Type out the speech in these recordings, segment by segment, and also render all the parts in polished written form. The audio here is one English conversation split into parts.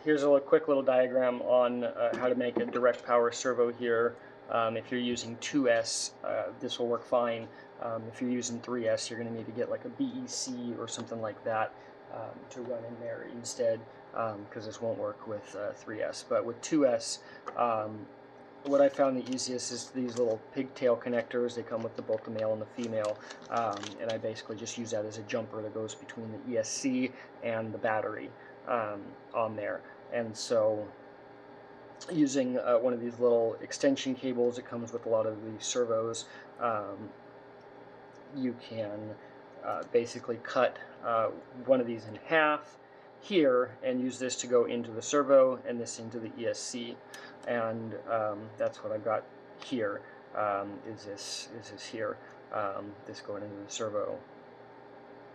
Here's a quick little diagram on how to make a direct power servo here. If you're using 2S, this will work fine. If you're using 3S, you're going to need to get like a BEC or something like that to run in there instead, because this won't work with 3S. But with 2S, what I found the easiest is these little pigtail connectors. They come with both the male and the female, and I basically just use that as a jumper that goes between the ESC and the battery on there. And so using one of these little extension cables, it comes with a lot of these servos, you can basically cut one of these in half here and use this to go into the servo and this into the ESC, and that's what I've got here. Is this here, this going into the servo,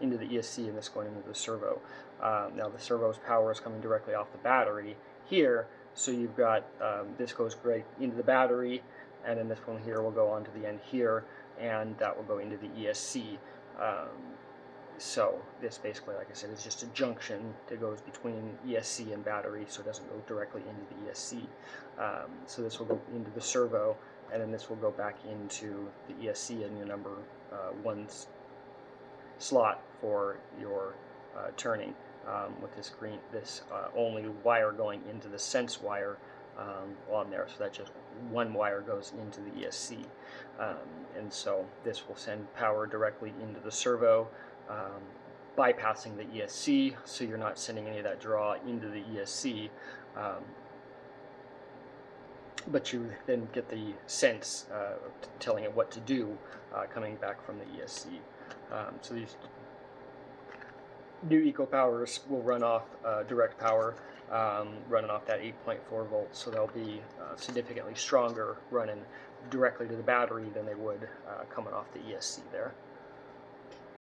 into the ESC, and this going into the servo. Now the servo's power is coming directly off the battery here, so you've got this goes right into the battery, and then this one here will go onto the end here, and that will go into the ESC. So this basically, like I said, is just a junction that goes between ESC and battery, so it doesn't go directly into the ESC. So this will go into the servo, and then this will go back into the ESC in your number 1 slot for your turning, with this only wire going into the sense wire on there, so that just one wire goes into the ESC, and so this will send power directly into the servo, bypassing the ESC, so you're not sending any of that draw into the ESC, but you then get the sense telling it what to do coming back from the ESC. So these new EcoPowers will run off direct power, running off that 8.4 volts, so they'll be significantly stronger running directly to the battery than they would coming off the ESC there.